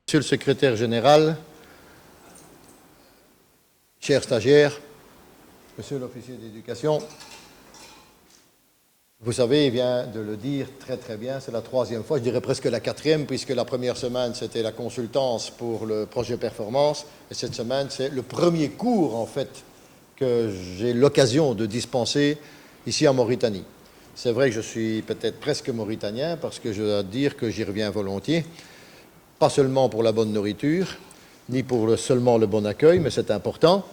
Monsieur le secrétaire général, chers stagiaires, monsieur l'officier d'éducation, vous savez, il vient de le dire très bien, c'est la 3e fois, je dirais presque la 4e, puisque la première semaine, c'était la consultance pour le projet performance, et cette semaine, c'est le premier cours, en fait, que j'ai l'occasion de dispenser ici en Mauritanie. C'est vrai que je suis peut-être presque mauritanien, parce que je dois dire que j'y reviens volontiers, pas seulement pour la bonne nourriture, ni pour seulement le bon accueil, mais c'est important.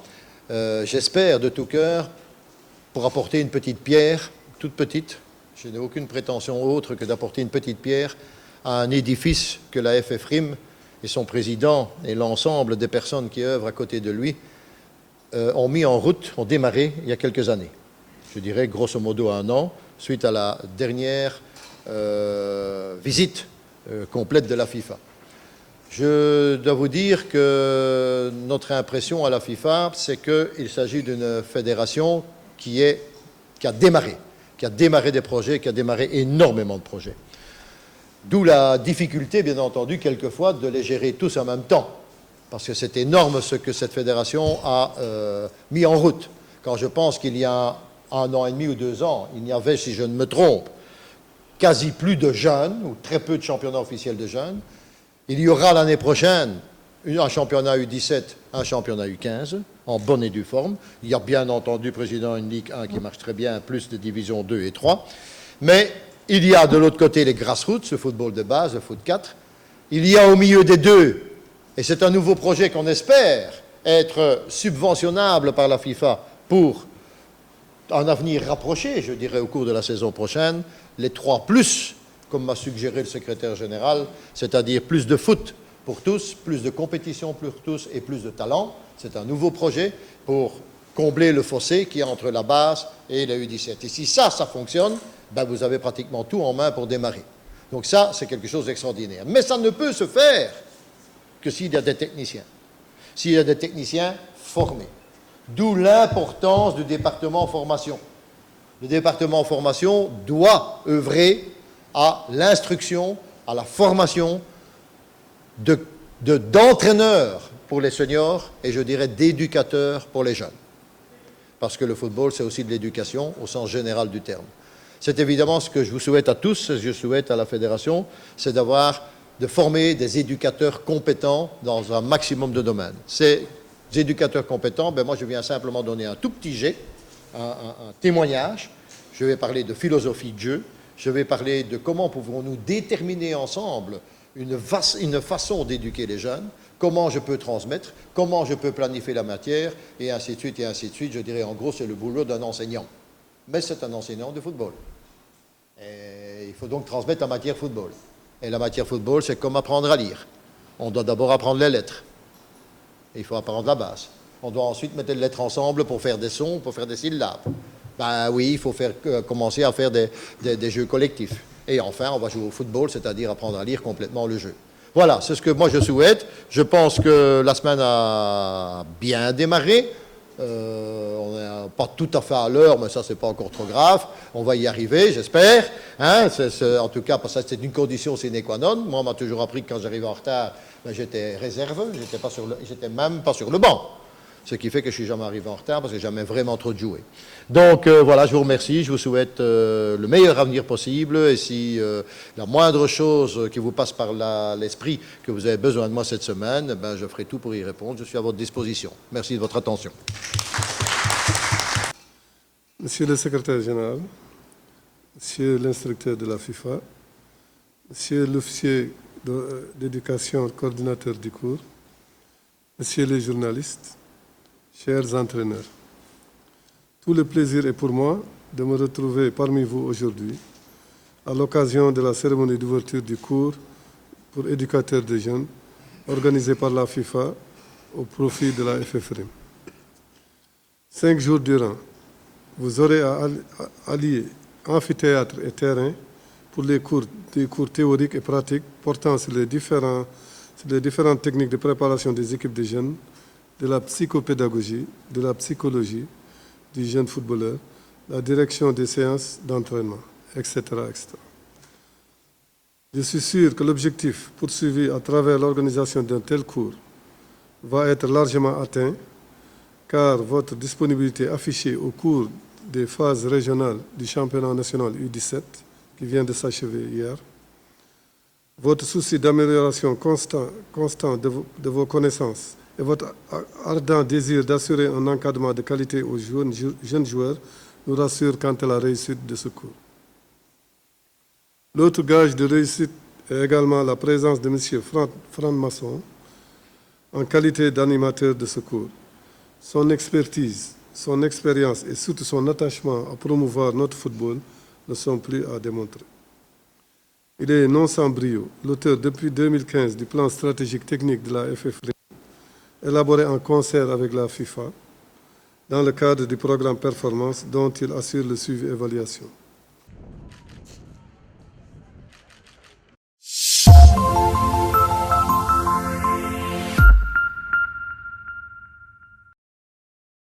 J'espère de tout cœur, pour apporter une petite pierre, toute petite, je n'ai aucune prétention autre que d'apporter une petite pierre à un édifice que la FFRIM et son président et l'ensemble des personnes qui œuvrent à côté de lui ont mis en route, ont démarré il y a quelques années. Je dirais grosso modo 1 an, suite à la dernière visite complète de la FIFA. Je dois vous dire que notre impression à la FIFA, c'est qu'il s'agit d'une fédération qui a démarré des projets, qui a démarré énormément de projets. D'où la difficulté, bien entendu, quelquefois, de les gérer tous en même temps. Parce que c'est énorme ce que cette fédération a mis en route. Quand je pense qu'il y a 1 an et demi ou 2 ans, il n'y avait, si je ne me trompe, quasi plus de jeunes, ou très peu de championnats officiels de jeunes. Il y aura l'année prochaine un championnat U17, un championnat U15, en bonne et due forme. Il y a bien entendu, Président, une Ligue 1 qui marche très bien, plus de divisions 2 et 3. Mais il y a de l'autre côté les grassroots, le football de base, le foot 4. Il y a au milieu des deux, et c'est un nouveau projet qu'on espère être subventionnable par la FIFA pour un avenir rapproché, je dirais, au cours de la saison prochaine, les 3+, comme m'a suggéré le secrétaire général, c'est-à-dire plus de foot pour tous, plus de compétition pour tous et plus de talent. C'est un nouveau projet pour combler le fossé qui est entre la base et la U17. Et si ça fonctionne, ben vous avez pratiquement tout en main pour démarrer. Donc ça, c'est quelque chose d'extraordinaire. Mais ça ne peut se faire que s'il y a des techniciens. S'il y a des techniciens formés. D'où l'importance du département formation. Le département formation doit œuvrer à l'instruction, à la formation d'entraîneurs pour les seniors et je dirais d'éducateurs pour les jeunes. Parce que le football, c'est aussi de l'éducation au sens général du terme. C'est évidemment ce que je vous souhaite à tous, ce que je souhaite à la Fédération, c'est de former des éducateurs compétents dans un maximum de domaines. Ces éducateurs compétents, ben moi je viens simplement donner un tout petit jet, un témoignage. Je vais parler de philosophie de jeu, je vais parler de comment pouvons-nous déterminer ensemble une façon d'éduquer les jeunes, comment je peux transmettre, comment je peux planifier la matière, et ainsi de suite, et ainsi de suite. Je dirais en gros, c'est le boulot d'un enseignant. Mais c'est un enseignant de football. Et il faut donc transmettre la matière football. Et la matière football, c'est comme apprendre à lire. On doit d'abord apprendre les lettres. Et il faut apprendre la base. On doit ensuite mettre les lettres ensemble pour faire des sons, pour faire des syllabes. Ben oui, il faut commencer à faire des jeux collectifs. Et enfin, on va jouer au football, c'est-à-dire apprendre à lire complètement le jeu. Voilà, c'est ce que moi je souhaite. Je pense que la semaine a bien démarré. On n'est pas tout à fait à l'heure, mais ça, c'est pas encore trop grave. On va y arriver, j'espère. Hein, en tout cas, parce que c'est une condition sine qua non. Moi, on m'a toujours appris que quand j'arrivais en retard, ben, j'étais réserveux, j'étais même pas sur le banc. Ce qui fait que je suis jamais arrivé en retard parce que j'ai jamais vraiment trop de jouer. Donc voilà, je vous remercie, je vous souhaite le meilleur avenir possible et si la moindre chose qui vous passe par l'esprit que vous avez besoin de moi cette semaine, ben, je ferai tout pour y répondre, je suis à votre disposition. Merci de votre attention. Monsieur le secrétaire général, monsieur l'instructeur de la FIFA, monsieur l'officier d'éducation, coordinateur du cours, messieurs les journalistes, chers entraîneurs, tout le plaisir est pour moi de me retrouver parmi vous aujourd'hui à l'occasion de la cérémonie d'ouverture du cours pour éducateurs de jeunes organisé par la FIFA au profit de la FFRIM. 5 jours durant, vous aurez à allier amphithéâtre et terrain pour des cours théoriques et pratiques portant sur les différentes techniques de préparation des équipes de jeunes, de la psychopédagogie, de la psychologie du jeune footballeur, la direction des séances d'entraînement, etc., etc. Je suis sûr que l'objectif poursuivi à travers l'organisation d'un tel cours va être largement atteint, car votre disponibilité affichée au cours des phases régionales du championnat national U17, qui vient de s'achever hier, votre souci d'amélioration constant de vos connaissances et votre ardent désir d'assurer un encadrement de qualité aux jeunes joueurs nous rassurent quant à la réussite de ce cours. L'autre gage de réussite est également la présence de M. Franck Masson en qualité d'animateur de ce cours. Son expertise, son expérience et surtout son attachement à promouvoir notre football ne sont plus à démontrer. Il est non sans brio l'auteur depuis 2015 du plan stratégique technique de la FFR, élaboré en concert avec la FIFA, dans le cadre du programme Performance dont il assure le suivi et évaluation.